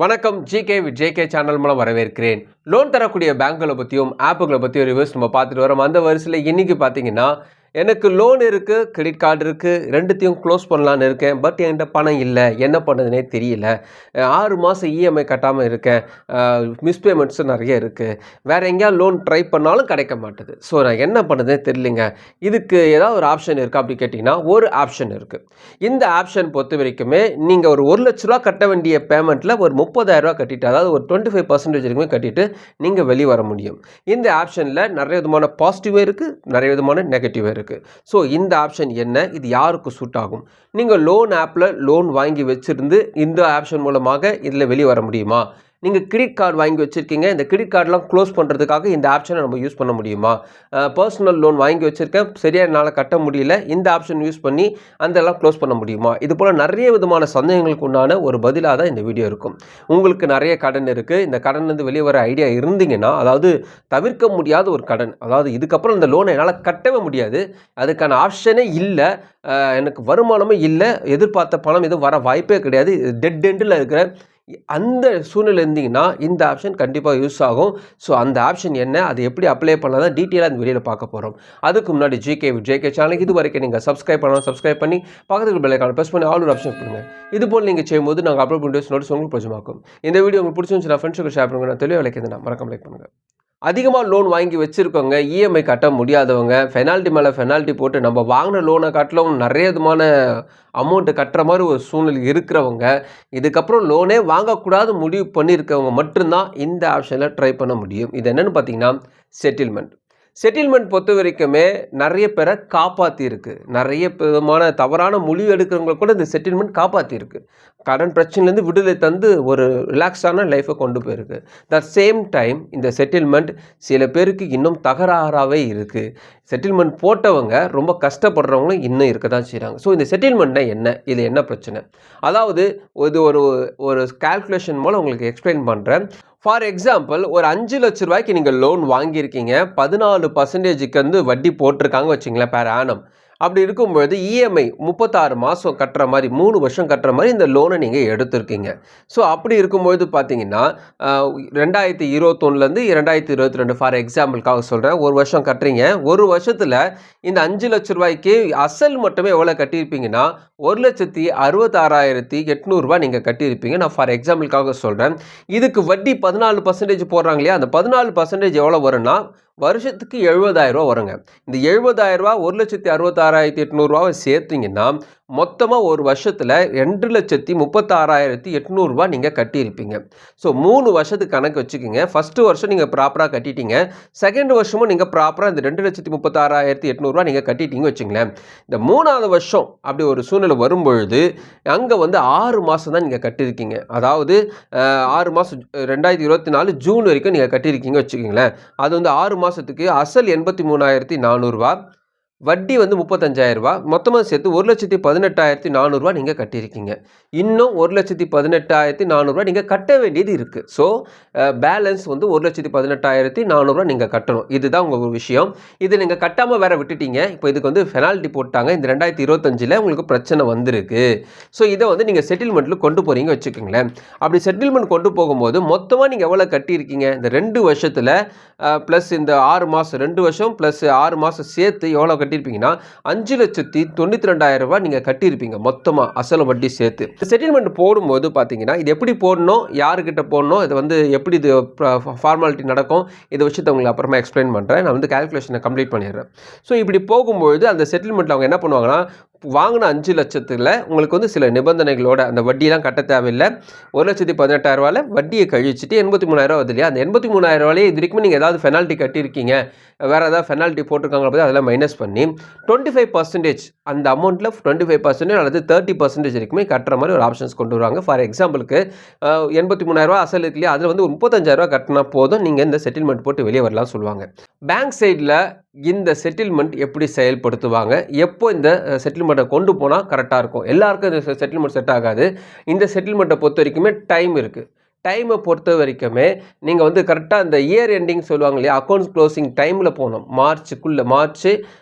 வணக்கம். GK with JK channel மூலம் வரவேற்கிறேன். லோன் தரக்கூடிய பேங்க்குகளை பற்றியும் ஆப்புகளை பற்றியும் ரிவ்யூஸ் நம்ம பார்த்துட்டு வரோம். அந்த வரிசையில் இன்றைக்கி பார்த்தீங்கன்னா எனக்கு லோன் இருக்குது, கிரெடிட் கார்டு இருக்குது, ரெண்டுத்தையும் க்ளோஸ் பண்ணலான்னு இருக்கேன். பட் என்கிட்ட பணம் இல்லை, என்ன பண்ணுறதுனே தெரியல. 6 மாதம் இஎம்ஐ கட்டாமல் இருக்கேன். மிஸ்பேமெண்ட்ஸும் நிறைய இருக்குது. வேறு எங்கேயாவது லோன் ட்ரை பண்ணாலும் கிடைக்க மாட்டுது. ஸோ நான் என்ன பண்ணுறதுனே தெரியலைங்க. இதுக்கு ஏதாவது ஒரு ஆப்ஷன் இருக்கா அப்படி கேட்டிங்கன்னா ஒரு ஆப்ஷன் இருக்குது. இந்த ஆப்ஷன் பொறுத்த வரைக்குமே நீங்கள் ஒரு 1 லட்ச ரூபா கட்ட வேண்டிய பேமெண்ட்டில் ஒரு 30,000 ரூபா கட்டிட்டு, அதாவது ஒரு 25% வரைக்குமே கட்டிட்டு நீங்கள் வெளியே வர முடியும். இந்த ஆப்ஷனில் நிறைய விதமான பாசிட்டிவும் இருக்குது, நிறைய விதமான நெகட்டிவும் இருக்குது. ஸோ இந்த ஆப்ஷன் என்ன, இது யாருக்கு சூட் ஆகும்? நீங்கள் லோன் ஆப்பில் லோன் வாங்கி வச்சுருந்து இந்த ஆப்ஷன் மூலமாக இதில் வெளியே வர முடியுமா? நீங்கள் கிரெடிட் கார்டு வாங்கி வச்சுருக்கீங்க, இந்த கிரெடிட் கார்டெலாம் க்ளோஸ் பண்ணுறதுக்காக இந்த ஆப்ஷனை நம்ம யூஸ் பண்ண முடியுமா? பர்சனல் லோன் வாங்கி வச்சுருக்கேன், சரியாக என்னால் கட்ட முடியல, இந்த ஆப்ஷன் யூஸ் பண்ணி அதெல்லாம் க்ளோஸ் பண்ண முடியுமா? இது போல் நிறைய விதமான சந்தேகங்களுக்கு உண்டான ஒரு பதிலாக தான் இந்த வீடியோ இருக்கும். உங்களுக்கு நிறைய கடன் இருக்குது, இந்த கடன்லேருந்து வெளியே வர ஐடியா இருந்தீங்கன்னா, அதாவது தவிர்க்க முடியாத ஒரு கடன், அதாவது இதுக்கப்புறம் இந்த லோனை என்னால் கட்டவே முடியாது, அதுக்கான ஆப்ஷனே இல்லை, எனக்கு வருமானமும் இல்லை, எதிர்பார்த்த பணம் எதுவும் வர வாய்ப்பே கிடையாது, டெட் எண்டில் இருக்கிற அந்த சூழ்நிலை இருந்தீங்கன்னா இந்த ஆப்ஷன் கண்டிப்பாக யூஸ் ஆகும். ஸோ அந்த ஆப்ஷன் என்ன, அது எப்படி அப்ளை பண்ணலாம் தான் டீட்டெயிலாக இந்த வீடியோவில் பார்க்க போகிறோம். அதுக்கு முன்னாடி ஜிகே சேனலுக்கு இது வரைக்கும் நீங்கள் சப்ஸ்கிரைப் பண்ணி பக்கத்துக்கு பெல் ஐகானை ப்ரெஸ் பண்ணி ஆல் ஒரு ஆப்ஷன் பண்ணுங்க. இது போல் நீங்கள் செய்யும்போது நாங்கள் அப்லோட் பண்ணி நோட்ஸ் உங்களுக்கு பிரச்சமாக்கும். இந்த வீடியோ உங்களுக்கு பிடிச்சிருந்துச்சுன்னா ஃப்ரெண்ட்ஸுக்கு ஷேர் பண்ணுங்கள். நான் தெளிவாக விளக்கியதுன்னா மறக்காம லைக் பண்ணுங்கள். அதிகமாக லோன் வாங்கி வச்சுருக்கவங்க, இஎம்ஐ கட்ட முடியாதவங்க, பெனால்ட்டி மேலே பெனால்ட்டி போட்டு நம்ம வாங்கின லோனை காட்டிலும் நிறைய விதமான அமௌண்ட்டு கட்டுற மாதிரி ஒரு சூழ்நிலை இருக்கிறவங்க, இதுக்கப்புறம் லோனே வாங்கக்கூடாது முடிவு பண்ணியிருக்கவங்க மட்டும்தான் இந்த ஆப்ஷனில் ட்ரை பண்ண முடியும். இது என்னென்னு பார்த்தீங்கன்னா செட்டில்மெண்ட் பொறுத்த வரைக்குமே நிறைய பேரை காப்பாற்றிருக்கு. நிறைய விதமான தவறான முடிவு எடுக்கிறவங்க கூட இந்த செட்டில்மெண்ட் காப்பாற்றிருக்கு. கடன் பிரச்சனைலேருந்து விடுதலை தந்து ஒரு ரிலாக்ஸான லைஃப்பை கொண்டு போயிருக்கு. த சேம் டைம் இந்த செட்டில்மெண்ட் சில பேருக்கு இன்னும் தகராறாகவே இருக்குது. செட்டில்மெண்ட் போட்டவங்க ரொம்ப கஷ்டப்படுறவங்களும் இன்னும் இருக்க தான் செய்கிறாங்க. ஸோ இந்த செட்டில்மெண்ட்னா என்ன, இது என்ன பிரச்சனை? அதாவது இது ஒரு கால்குலேஷன் மூலம் உங்களுக்கு எக்ஸ்பிளைன் பண்ணுறேன். ஃபார் எக்ஸாம்பிள், ஒரு 5 லட்ச ரூபாய்க்கு நீங்கள் லோன் வாங்கியிருக்கீங்க, 14% வந்து வட்டி போட்டிருக்காங்க வச்சுங்களேன் பேர் ஆனம். அப்படி இருக்கும்பொழுது இஎம்ஐ 36 மாதம் கட்டுற மாதிரி, 3 வருஷம் கட்டுற மாதிரி இந்த லோனை நீங்கள் எடுத்திருக்கீங்க. ஸோ அப்படி இருக்கும்பொழுது பார்த்தீங்கன்னா 2021லேருந்து 2022 ஃபார் எக்ஸாம்பிளுக்காக சொல்கிறேன், ஒரு வருஷம் கட்டுறீங்க. ஒரு வருஷத்தில் இந்த 5 லட்ச ரூபாய்க்கு அசல் மட்டுமே எவ்வளோ கட்டியிருப்பீங்கன்னா 1,66,800 ரூபா நீங்கள் கட்டியிருப்பீங்க. நான் ஃபார் எக்ஸாம்பிளுக்காக சொல்கிறேன். இதுக்கு வட்டி 14% போடுறாங்க இல்லையா, அந்த 14% எவ்வளோ வரும்னா வருஷத்துக்கு 70,000 ரூபா வருங்க. இந்த 70,000 ரூபா 1,66,800 ரூபாவை சேர்த்திங்கன்னா மொத்தமாக ஒரு வருஷத்தில் 2,36,800 ரூபா நீங்கள் கட்டியிருப்பீங்க. ஸோ 3 வருஷத்துக்கு கணக்கு வச்சுக்கிங்க. ஃபஸ்ட்டு வருஷம் நீங்கள் ப்ராப்பராக கட்டிட்டீங்க, செகண்ட் வருஷமும் நீங்கள் ப்ராப்பராக இந்த 2,36,800 ரூபா நீங்கள் கட்டிட்டீங்க வச்சுங்களேன். இந்த 3ஆவது வருஷம் அப்படி ஒரு சூழ்நிலை வரும்பொழுது அங்கே வந்து 6 மாதம் தான் நீங்கள் கட்டியிருக்கீங்க. அதாவது 6 மாதம் 2024 ஜூன் வரைக்கும் நீங்கள் கட்டியிருக்கீங்க வச்சுக்கிங்களேன். அது வந்து 6 மாதத்துக்கு அசல் 83,400 ரூபா, வட்டி வந்து 35,000 ரூபா, மொத்தமாக சேர்த்து 1,18,400 ரூபா நீங்கள் கட்டியிருக்கீங்க. இன்னும் 1,18,400 ரூபா நீங்கள் கட்ட வேண்டியது இருக்குது. ஸோ பேலன்ஸ் வந்து 1,18,400 ரூபா நீங்கள் கட்டணும். இதுதான் உங்கள் விஷயம். இது நீங்கள் கட்டாமல் வேறு விட்டுட்டீங்க. இப்போ இதுக்கு வந்து பெனால்ட்டி போட்டாங்க. இந்த 2025 உங்களுக்கு பிரச்சனை வந்திருக்கு. ஸோ இதை வந்து நீங்கள் செட்டில்மெண்ட்டில் கொண்டு போகிறீங்க வச்சுக்கோங்களேன். அப்படி செட்டில்மெண்ட் கொண்டு போகும்போது மொத்தமாக நீங்கள் எவ்வளோ கட்டியிருக்கீங்க இந்த 2 வருஷத்தில் ப்ளஸ் இந்த 6 மாதம், 2 வருஷம் ப்ளஸ் 6 மாதம் சேர்த்து எவ்வளோ கட்டியிருப்பீங்கன்னா 5,92,000 ரூபா நீங்கள் கட்டியிருப்பீங்க மொத்தமாக அசல் வட்டி சேர்த்து. செட்டில்மெண்ட் போடும்போது பார்த்தீங்கன்னா இது எப்படி போடணும், யாருக்கிட்ட போடணும், இது வந்து எப்படி இது ஃபார்மாலிட்டி நடக்கும், இதை விஷயத்தை உங்களுக்கு அப்புறமா எக்ஸ்பிளைன் பண்ணுறேன். நான் வந்து கால்குலேஷனை கம்ப்ளீட் பண்ணிடுறேன். ஸோ இப்படி போகும்பொழுது அந்த செட்டில்மெண்ட்டில் அவங்க என்ன பண்ணுவாங்கன்னா, வாங்கின 5 லட்சத்தில் உங்களுக்கு வந்து சில நிபந்தனைகளோட அந்த வட்டியெலாம் கட்ட தேவையில்லை. 1,18,000 ரூபாயில் வட்டியை கழிச்சிட்டு 83,000 வருது இல்லையா, அந்த 83,000 ரூபாயிலே இது வரைக்கும் நீங்கள் ஏதாவது பெனால்ட்டி கட்டியிருக்கீங்க, வேறு ஏதாவது பெனால்ட்டி போட்டிருக்காங்க போது அதெல்லாம் மைனஸ் பண்ணி 25% அந்த அமௌண்ட்டில் 25% அல்லது 30% வரைக்குமே கட்டுற மாதிரி ஒரு ஆப்ஷன்ஸ் கொண்டு வருவாங்க. ஃபார் எக்ஸாம்பிளுக்கு 83,000 ரூபா அசல் இருக்கு இல்லையா, அதில் வந்து 35,000 ரூபா கட்டினா போதும், நீங்கள் இந்த செட்டில்மெண்ட் போட்டு வெளியே வரலாம் சொல்லுவாங்க. பேங்க் சைடில் இந்த செட்டில்மெண்ட் எப்படி செயல்படுத்துவாங்க, எப்போ இந்த செட்டில்மெண்ட்டை கொண்டு போனால் கரெக்டாக இருக்கும்? எல்லாருக்கும் இந்த செட்டில்மெண்ட் செட் ஆகாது. இந்த செட்டில்மெண்ட்டை பொறுத்த வரைக்குமே டைம் இருக்குது. டைமை பொறுத்த வரைக்குமே நீங்கள் வந்து கரெக்டாக அந்த இயர் எண்டிங் சொல்லுவாங்க இல்லையா, அக்கௌண்ட்ஸ் க்ளோசிங் டைமில் போகணும். மார்ச்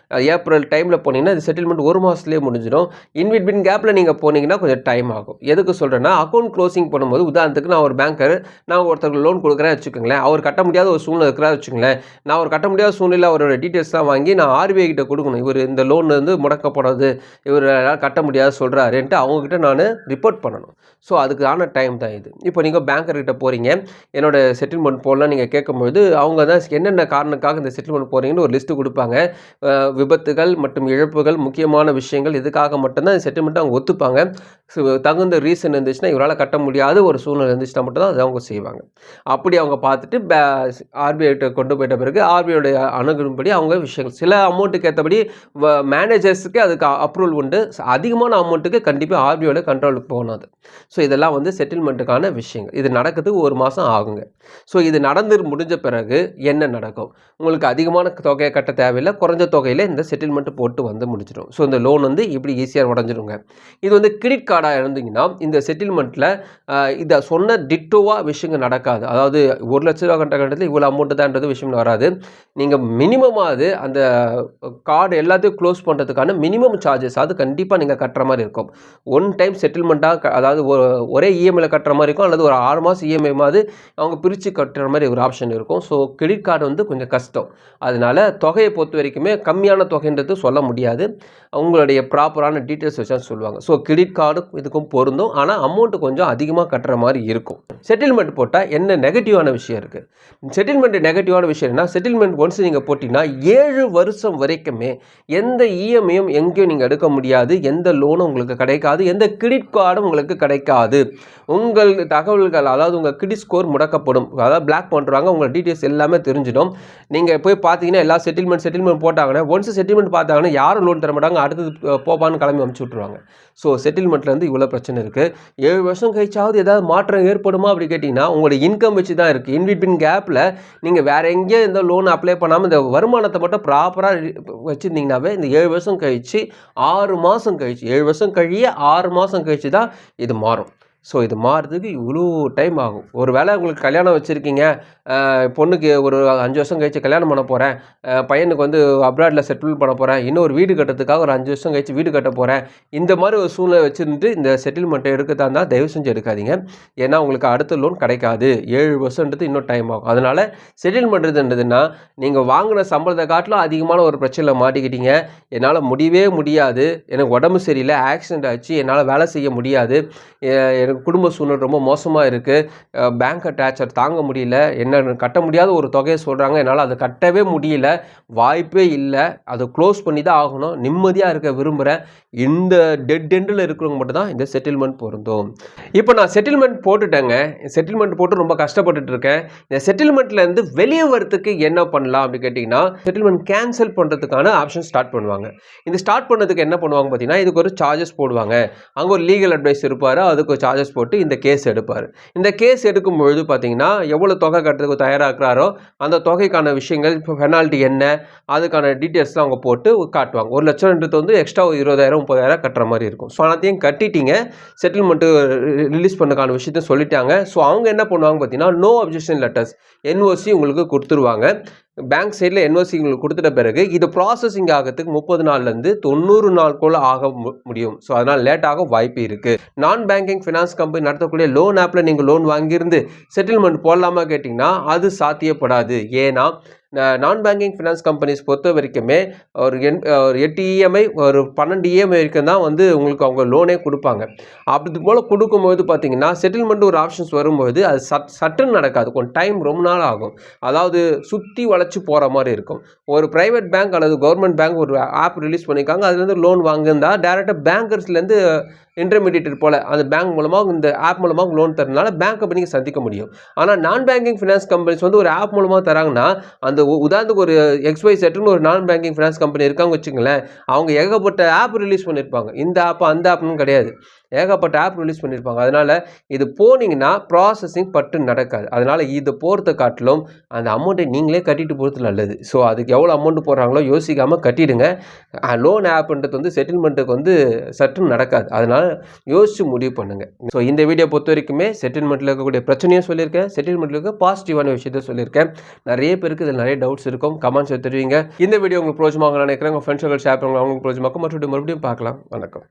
ஏப்ரல் டைமில் போனீங்கன்னா இது செட்டில்மெண்ட் 1 மாதத்துலேயே முடிஞ்சிடும். இன்பிட்வீன் கேப்பில் நீங்கள் போனீங்கன்னா கொஞ்சம் டைம் ஆகும். எதுக்கு சொல்கிறேன்னா, அக்கௌண்ட் க்ளோசிங் பண்ணும்போது உதாரணத்துக்கு நான் ஒரு பேங்கர், நான் ஒருத்தருக்கு லோன் கொடுக்குறேன் வச்சுக்கோங்களேன், அவர் கட்ட முடியாத ஒரு சூழ்நிலை இருக்கிறா வச்சுக்கோங்களேன், நான் அவர் கட்ட முடியாத சூழ்நிலை அவரோட டீட்டெயில்ஸ்லாம் வாங்கி நான் ஆர்பிஐ கிட்ட கொடுக்கணும். இவர் இந்த லோன் வந்து முடக்கப்படுறது, இவர் கட்ட முடியாது சொல்கிறாருன்ட்டு அவங்ககிட்ட நான் ரிப்போர்ட் பண்ணணும். ஸோ அதுக்கான டைம் தான் இது. இப்போ நீங்கள் பேங்கர்கிட்ட போகிறீங்க, என்னோட செட்டில்மெண்ட் போடலாம் நீங்கள் கேட்கும்போது அவங்க தான் என்னென்ன காரணத்துக்காக இந்த செட்டில்மெண்ட் போகிறீங்கன்னு ஒரு லிஸ்ட்டு கொடுப்பாங்க. விபத்துகள் மற்றும் இழப்புகள், முக்கியமான விஷயங்கள், இதுக்காக மட்டும்தான் செட்டில்மெண்ட்டை அவங்க ஒத்துப்பாங்க. தகுந்த ரீசன் இருந்துச்சுன்னா, இவரால் கட்ட முடியாத ஒரு சூழ்நிலை இருந்துச்சுன்னா மட்டும் தான் அதை அவங்க செய்வாங்க. அப்படி அவங்க பார்த்துட்டு ஆர்பிஐ கொண்டு போயிட்ட பிறகு ஆர்பிஐயோடைய அணுகும்படி அவங்க விஷயங்கள் சில அமௌண்ட்டுக்கு ஏற்றபடி மேனேஜர்ஸுக்கு அதுக்கு அப்ரூவல் உண்டு. அதிகமான அமௌண்ட்டுக்கு கண்டிப்பாக ஆர்பிஐயோட கண்ட்ரோலுக்கு போகணும் அது. ஸோ இதெல்லாம் வந்து செட்டில்மெண்ட்டுக்கான விஷயங்கள். இது நடக்கிறதுக்கு 1 மாதம் ஆகுங்க. ஸோ இது நடந்து முடிஞ்ச பிறகு என்ன நடக்கும்? உங்களுக்கு அதிகமான தொகையை கட்ட தேவையில்லை, குறைஞ்ச தொகையில் இந்த செட்டில்மெண்ட் போட்டு வந்து முடிச்சிடும். ஸோ இந்த லோன் வந்து இப்படி ஈஸியாக உடஞ்சிடுங்க. இது வந்து கிரெடிட் கார்டாக இருந்தீங்கன்னா இந்த செட்டில்மெண்ட்டில் இதை சொன்ன டிட்டோவாக விஷயங்கள் நடக்காது. அதாவது 1 லட்ச ரூபா கட்ட கட்டத்தில் இவ்வளோ அமௌண்ட்டு தான்றது விஷயம் வராது. நீங்கள் மினிமமாவது அந்த கார்டு எல்லாத்தையும் க்ளோஸ் பண்ணுறதுக்கான மினிமம் சார்ஜஸ் அது கண்டிப்பாக நீங்கள் கட்டுற மாதிரி இருக்கும். ஒன் டைம் செட்டில்மெண்ட்டாக, அதாவது ஒரே இஎம்ஐயில் கட்டுற மாதிரி இருக்கும், அல்லது ஒரு 6 மாதம் இஎம்ஐ மாதிரி அவங்க பிரித்து கட்டுற மாதிரி ஒரு ஆப்ஷன் இருக்கும். ஸோ கிரெடிட் கார்டு வந்து கொஞ்சம் கஷ்டம். அதனால் தொகையை பொறுத்த வரைக்குமே கம்மியான தொகைன்றது சொல்ல முடியாது. உங்களுடைய ப்ராப்பரான டீட்டெயில்ஸ் வச்சா சொல்லுவாங்க. ஸோ கிரெடிட் கார்டு இதுக்கும் பொருந்தும், ஆனால் அமௌண்ட்டு கொஞ்சம் அதிகமாக கட்டுற மாதிரி இருக்கும். செட்டில்மெண்ட் போட்டால் என்ன நெகட்டிவான விஷயம் இருக்குது? செட்டில்மெண்ட் நெகட்டிவான விஷயம்னா, செட்டில்மெண்ட் ஒன்ஸ் நீங்கள் போட்டிங்கன்னா 7 வருஷம் வரைக்குமே எந்த இஎம்ஐயும் எங்கேயும் நீங்கள் எடுக்க முடியாது, எந்த லோனும் உங்களுக்கு கிடைக்காது, எந்த கிரெடிட் கார்டும் உங்களுக்கு கிடைக்காது. உங்கள் தகவல்கள், அதாவது உங்கள் கிரெடிட் ஸ்கோர் முடக்கப்படும். அதாவது பிளாக் பண்ணுறாங்க, உங்கள் டீட்டெயில்ஸ் எல்லாமே தெரிஞ்சிடும். நீங்கள் போய் பார்த்தீங்கன்னா எல்லா செட்டில்மெண்ட் போட்டாங்கன்னா, ஒன்ஸ் செட்டில்மெண்ட் பார்த்தாங்கன்னா யாரும் லோன் தர மாட்டாங்க, அடுத்தது போப்பான்னு கிளம்பி அனுப்பிச்சி விட்ருவாங்க. ஸோ செட்டில்மெண்ட்லேருந்து இவ்வளோ பிரச்சனை இருக்குது. 7 வருஷம் கழிச்சாவது ஏதாவது மாற்றம் ஏற்படுமா அப்படி கேட்டிங்கன்னா, உங்களோட இன்கம் வச்சு தான் இருக்குது. இன்பிட்வீன் கேப்பில் நீங்கள் வேறு எங்கேயோ எந்த லோன் அப்ளை பண்ணாமல் இந்த வருமானத்தை மட்டும் ப்ராப்பராக வச்சுருந்தீங்கன்னாவே இந்த 7 வருஷம் கழிச்சு 6 மாதம் கழிச்சு 7 வருஷம் கழிய 6 மாதம் கழிச்சு தான் இது மாறும். ஸோ இது மாறுறதுக்கு இவ்வளோ டைம் ஆகும். ஒரு வேளை உங்களுக்கு கல்யாணம் வச்சுருக்கீங்க, பொண்ணுக்கு ஒரு 5 வருஷம் கழிச்சு கல்யாணம் பண்ண போகிறேன், பையனுக்கு வந்து அப்ராடில் செட்டில் பண்ண போகிறேன், இன்னொரு வீடு கட்டுறதுக்காக ஒரு 5 வருஷம் கழிச்சு வீடு கட்ட போகிறேன், இந்த மாதிரி ஒரு சூழ்நிலை வச்சுருந்து இந்த செட்டில்மெண்ட்டை எடுக்கிறதா இருந்தால் தயவு செஞ்சு எடுக்காதீங்க. ஏன்னா உங்களுக்கு அடுத்த லோன் கிடைக்காது. 7 வருஷன்றது இன்னும் டைம் ஆகும். அதனால் செட்டில்மெண்ட்ன்றதுன்னா, நீங்கள் வாங்கின சம்பளத்தை காட்டிலும் அதிகமான ஒரு பிரச்சனையில் மாட்டிக்கிட்டீங்க, என்னால் முடியவே முடியாது, எனக்கு உடம்பு சரியில்லை, ஆக்சிடென்ட் ஆச்சு, என்னால் வேலை செய்ய முடியாது, எனக்கு குடும்ப சூழ்நிலை ரொம்ப மோசமாக இருக்குது, பேங்க் அட்டாச்சர் தாங்க முடியல, என்ன கட்ட முடியாத ஒரு தொகையை சொல்கிறாங்க, என்னால் அதை கட்டவே முடியல, வாய்ப்பே இல்லை, அதை க்ளோஸ் பண்ணி தான் ஆகணும், நிம்மதியாக இருக்க விரும்புகிறேன், இந்த டெட் எண்டில் இருக்கிறவங்க மட்டும் தான் இந்த செட்டில்மெண்ட் பொருந்தும். இப்போ நான் செட்டில்மெண்ட் போட்டுட்டேங்க, செட்டில்மெண்ட் போட்டு ரொம்ப கஷ்டப்பட்டுட்டு இருக்கேன். இந்த செட்டில்மெண்ட்லேருந்து வெளியே வரத்துக்கு என்ன பண்ணலாம் அப்படின்னு கேட்டிங்கன்னா, செட்டில்மெண்ட் கேன்சல் பண்ணுறதுக்கான ஆப்ஷன் ஸ்டார்ட் பண்ணுவாங்க. இந்த ஸ்டார்ட் பண்ணதுக்கு என்ன பண்ணுவாங்க பார்த்தீங்கன்னா, இதுக்கு ஒரு சார்ஜஸ் போடுவாங்க. அங்கே ஒரு லீகல் அட்வைஸ் இருப்பார், அதுக்கு ஒரு சார்ஜஸ் போட்டு இந்த கேஸ் எடுப்பார். இந்த கேஸ் எடுக்கும்பொழுது பார்த்தீங்கன்னா, எவ்வளோ தொகை கட்டுறதுக்கு தயாராகிறாரோ அந்த தொகைக்கான விஷயங்கள், இப்போ பெனால்ட்டி என்ன, அதுக்கான டீட்டெயில்ஸ்லாம் அவங்க போட்டு காட்டுவாங்க. 1 லட்சம்ன்றது வந்து எக்ஸ்ட்ரா 20,000 30,000 கட்டுற மாதிரி இருக்கும். ஸோ அனைத்தையும் கட்டிட்டீங்க, செட்டில்மெண்ட்டு ரிலீஸ் பண்ணக்கான விஷயத்தையும் சொல்லிட்டாங்க. ஸோ அவங்க என்ன பண்ணுவாங்க பார்த்தீங்கன்னா, நோ அப்ஜெக்ஷன் லெட்டர்ஸ் என்ஓசி உங்களுக்கு கொடுத்துருவாங்க. பேங்க் சைடில் என்ஓசி உங்களுக்கு கொடுத்துட்ட பிறகு இது ப்ராசஸிங் ஆகிறதுக்கு 30 நாள்லேருந்து 90 நாளுக்குள்ள ஆக முடியும். ஸோ அதனால் லேட் ஆக வாய்ப்பு இருக்குது. நான் பேங்கிங் ஃபினான்ஸ் கம்பெனி நடத்தக்கூடிய லோன் ஆப்பில் நீங்கள் லோன் வாங்கியிருந்து செட்டில்மெண்ட் போடலாமா கேட்டிங்கன்னா அது சாத்தியப்படாது. ஏன்னா நான் பேங்கிங் ஃபினான்ஸ் கம்பெனிஸ் பொறுத்த வரைக்குமே ஒரு 8 இஎம்ஐ ஒரு 12 இஎம்ஐ வரைக்கும் தான் வந்து உங்களுக்கு அவங்க லோனே கொடுப்பாங்க. அப்படி போல் கொடுக்கும்போது பார்த்தீங்கன்னா, செட்டில்மெண்ட் ஒரு ஆப்ஷன்ஸ் வரும்போது அது சட்டுன்னு நடக்காது, கொஞ்சம் டைம் ரொம்ப நாள் ஆகும். அதாவது சுற்றி வளைச்சி போகிற மாதிரி இருக்கும். ஒரு ப்ரைவேட் பேங்க் அல்லது கவர்மெண்ட் பேங்க் ஒரு ஆப் ரிலீஸ் பண்ணியிருக்காங்க, அதுலேருந்து லோன் வாங்கியிருந்தா டேரெக்டாக பேங்கர்ஸ்லேருந்து இன்டர்மீடியேட் போல் அந்த பேங்க் மூலமாக இந்த ஆப் மூலமாக லோன் தரனால பேங்க்கை போய் நீங்கள் சந்திக்க முடியும். ஆனால் நான் பேங்கிங் ஃபினான்ஸ் கம்பெனிஸ் வந்து ஒரு ஆப் மூலமாக தராங்கன்னா, அந்த உதாரணத்துக்கு ஒரு XYZன்னு ஒரு நான் பேங்கிங் ஃபினான்ஸ் கம்பெனி இருக்காங்க வச்சுங்களேன், அவங்க ஏகப்பட்ட ஆப் ரிலீஸ் பண்ணியிருப்பாங்க. இந்த ஆப் அந்த ஆப்னு கிடையாது. ஏகப்பட்ட ஆப் ரிலீஸ் பண்ணியிருப்பாங்க. அதனால் இது போனீங்கன்னா ப்ராசஸிங் பட்டு நடக்காது. அதனால் இது போகிறத காட்டிலும் அந்த அமௌண்ட்டை நீங்களே கட்டிட்டு போகிறது நல்லது. ஸோ அதுக்கு எவ்வளோ அமௌண்ட் போடுறாங்களோ யோசிக்காமல் கட்டிடுங்க. லோன் ஆப்ன்றது வந்து செட்டில்மெண்ட்டுக்கு வந்து சட்டுன்னு நடக்காது. அதனால் யோசித்து முடிவு பண்ணுங்கள். ஸோ இந்த வீடியோ பொறுத்த வரைக்குமே செட்டில்மெண்ட்டில் இருக்கக்கூடிய பிரச்சனையும் சொல்லியிருக்கேன், செட்டில்மெண்ட்டில் இருக்க பாசிட்டிவான விஷயத்த சொல்லியிருக்கேன். நிறைய பேருக்கு இதில் நிறைய டவுட்ஸ் இருக்கும். கமெண்ட்ஸ் தெரிவிங்க. இந்த வீடியோ உங்களுக்கு பிரோஜனமாக நினைக்கிறேன். உங்கள் ஃப்ரெண்ட்ஸுகள் ஷேர் பண்ணுங்க, அவங்களுக்கு பிரோஜனமாக்கும். மறுபடியும் பார்க்கலாம். வணக்கம்.